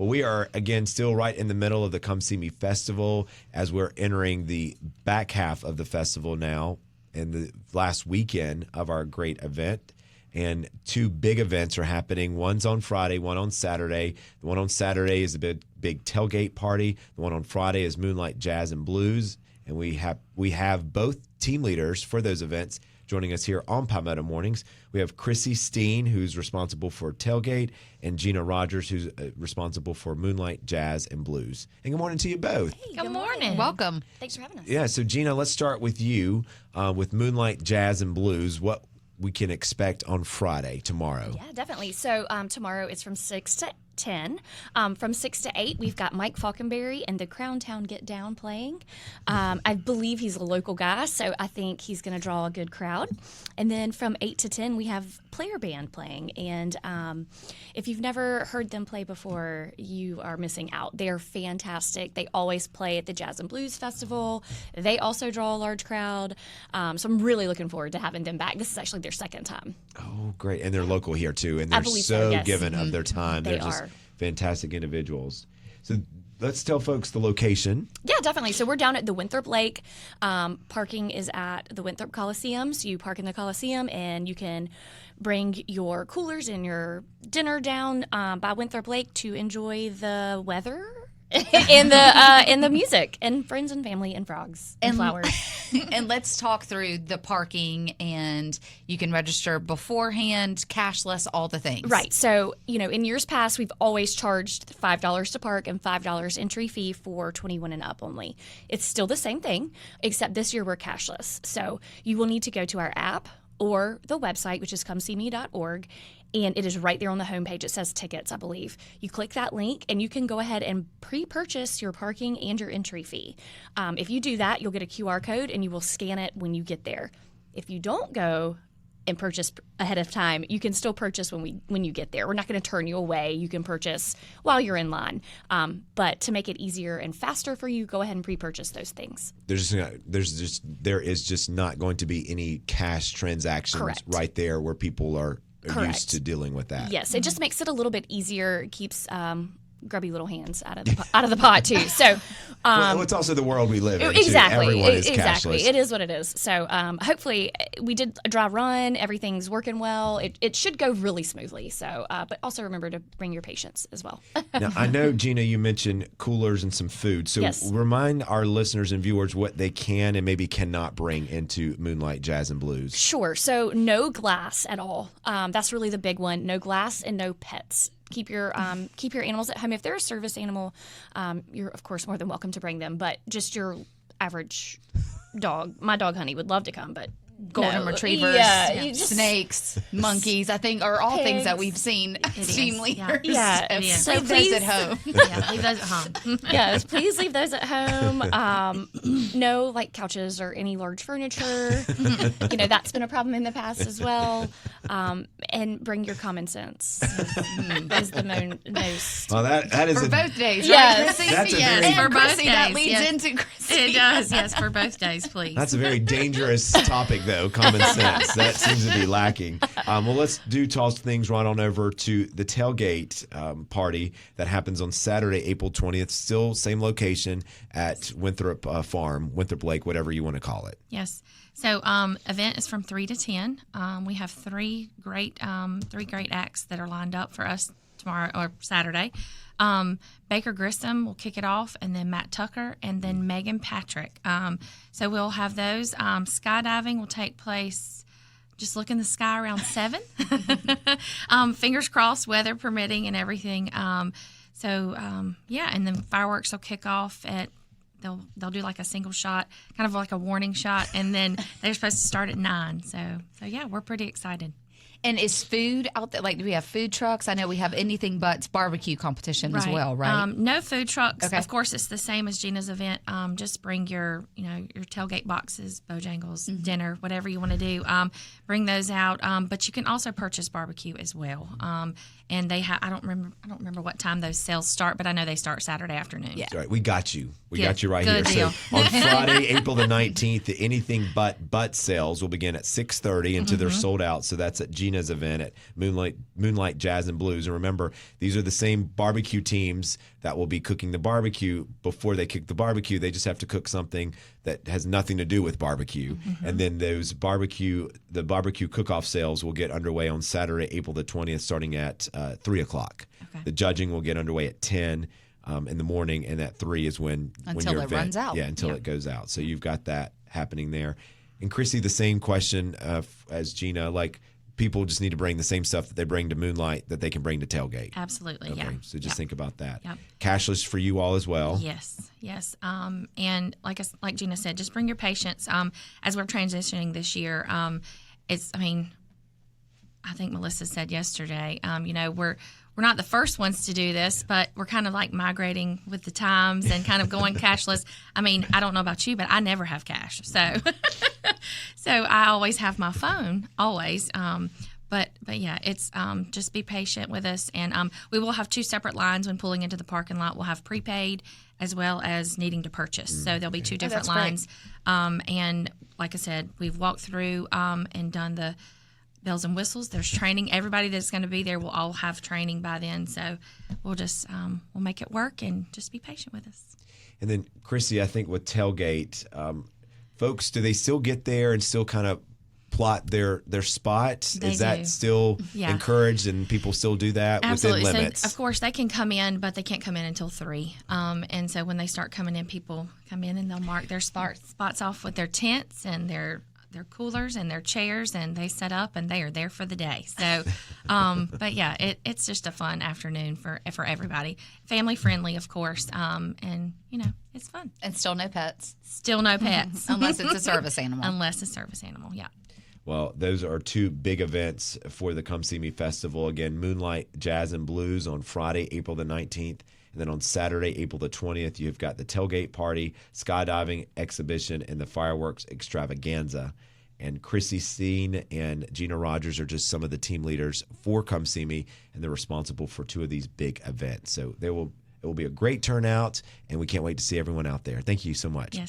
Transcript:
Well, we are, again, still right in the middle of the Come See Me Festival as we're entering the back half of the festival now in the last weekend of our great event. And 2 big events are happening. One's on Friday, one on Saturday. The one on Saturday is a big tailgate party. The one on Friday is Moonlight Jazz and Blues. And we have both team leaders for those events joining us here on Palmetto Mornings. We have Chrissy Steen, who's responsible for Tailgate, and Gina Rogers, who's responsible for Moonlight Jazz and Blues. And good morning to you both. Hey, good morning. Welcome. Thanks for having us. Yeah, so Gina, let's start with you with Moonlight Jazz and Blues. What we can expect on Friday, tomorrow. Yeah, definitely. So tomorrow is from 6 to 10. From 6 to 8, we've got Mike Falconberry and the Crown Town Get Down playing. I believe he's a local guy, so I think he's going to draw a good crowd. And then from 8 to 10, we have Player Band playing. And if you've never heard them play before, you are missing out. They are fantastic. They always play at the Jazz and Blues Festival. They also draw a large crowd. So I'm really looking forward to having them back. This is actually their second time. Oh, great. And they're local here, too. And they're so, yes. given of their time. They're just fantastic individuals. So let's tell folks the location. Yeah, definitely. So we're down at the Winthrop Lake. Parking is at the Winthrop Coliseum. So you park in the Coliseum and you can bring your coolers and your dinner down by Winthrop Lake to enjoy the weather and the music and friends and family and frogs and flowers. And let's talk through the parking, and you can register beforehand, cashless, all the things. Right. So, in years past, we've always charged $5 to park and $5 entry fee for 21 and up only. It's still the same thing, except this year we're cashless. So you will need to go to our app or the website, which is comeseeme.org, and it is right there on the homepage. It says tickets, I believe. You click that link, and you can go ahead and pre-purchase your parking and your entry fee. If you do that, you'll get a QR code, and you will scan it when you get there. If you don't go and purchase ahead of time, you can still purchase when you get there. We're not going to turn you away. You can purchase while you're in line. But to make it easier and faster for you, go ahead and pre-purchase those things. There is just not going to be any cash transactions. Correct. Right there where people are Correct. used to dealing with that. Yes, it just makes it a little bit easier. It keeps grubby little hands out of the pot too. So, well, it's also the world we live in. Exactly, too. Everyone is exactly. cashless. It is what it is. So, hopefully, we did a dry run. Everything's working well. It should go really smoothly. So, but also remember to bring your patients as well. Now, I know, Gina, you mentioned coolers and some food. So, yes. Remind our listeners and viewers what they can and maybe cannot bring into Moonlight Jazz and Blues. Sure. So, no glass at all. That's really the big one. No glass and no pets. Keep your animals at home. If they're a service animal, you're of course more than welcome to bring them. But just your average dog. My dog Honey would love to come, but golden retrievers, snakes, monkeys, I think, are all things that we've seen team leaders. Yeah. So leave those at home. Leave those at home. Yes, please leave those at home. No, couches or any large furniture. That's been a problem in the past as well. And bring your common sense. Is the most. Well, that is for both days, yes. right? That's for both days. That leads into Chrissy. It does, yes, for both days, please. That's a very dangerous topic, though, common sense. That seems to be lacking. Well, let's toss things right on over to the tailgate party that happens on Saturday, April 20th. Still same location at Winthrop Winthrop Lake, whatever you want to call it. Yes. So event is from 3 to 10. We have three great acts that are lined up for us tomorrow or Saturday. Baker Grissom will kick it off, and then Matt Tucker, and then Megan Patrick. So we'll have those. Skydiving will take place, just look in the sky, around 7. Fingers crossed, weather permitting and everything. And then fireworks will kick off at, they'll do like a single shot, kind of like a warning shot, and then they're supposed to start at 9. So yeah, we're pretty excited. And is food out there? Do we have food trucks? I know we have anything but barbecue competition as well, right? No food trucks. Okay. Of course, it's the same as Gina's event. Just bring your tailgate boxes, Bojangles, dinner, whatever you want to do. Bring those out. But you can also purchase barbecue as well. And they have. I don't remember what time those sales start, but I know they start Saturday afternoon. Yeah. That's right. We got you. We Good. got you right Good here. deal. So on Friday, April the 19th, the Anything But sales will begin at 6:30 until they're sold out. So that's at Gina's event at Moonlight Jazz and Blues. And remember, these are the same barbecue teams that will be cooking the barbecue before they cook the barbecue. They just have to cook something that has nothing to do with barbecue. And then the barbecue cook-off sales will get underway on Saturday, April the 20th, starting at 3 o'clock. Okay. The judging will get underway at 10 in the morning, and at 3 is when Until your it event, runs out. Yeah, until it goes out. So you've got that happening there. And Chrissy, the same question as Gina, like people just need to bring the same stuff that they bring to Moonlight that they can bring to Tailgate. Absolutely, Okay, yeah. so just think about that. Yep. Cashless for you all as well. Yes. And like Gina said, just bring your patience. As we're transitioning this year, I think Melissa said yesterday, we're not the first ones to do this, but we're kind of like migrating with the times and kind of going cashless. I mean, I don't know about you, but I never have cash. So so I always have my phone, always. But yeah, it's just be patient with us. And we will have 2 separate lines when pulling into the parking lot. We'll have prepaid as well as needing to purchase. So there'll be 2 different lines. And like I said, we've walked through and done the bells and whistles. There's training. Everybody that's going to be there will all have training by then. So we'll just we'll make it work and just be patient with us. And then, Chrissy, I think with Tailgate, folks, do they still get there and still kind of plot their spot? They Is that do. still Yeah. encouraged and people still do that Absolutely. within So, limits? of course, they can come in, but they can't come in until 3. And so when they start coming in, people come in and they'll mark their spots off with their tents and their coolers and their chairs, and they set up and they are there for the day. So, but yeah, it's just a fun afternoon for everybody. Family friendly, of course, and it's fun. And still no pets. Still no pets. Unless it's a service animal. Unless a service animal, yeah. Well, those are 2 big events for the Come See Me Festival. Again, Moonlight Jazz and Blues on Friday, April the 19th. And then on Saturday, April the 20th, you've got the Tailgate Party, Skydiving Exhibition, and the Fireworks Extravaganza. And Chrissy Steen and Gina Rogers are just some of the team leaders for Come See Me, and they're responsible for 2 of these big events. So it will be a great turnout, and we can't wait to see everyone out there. Thank you so much. Yes.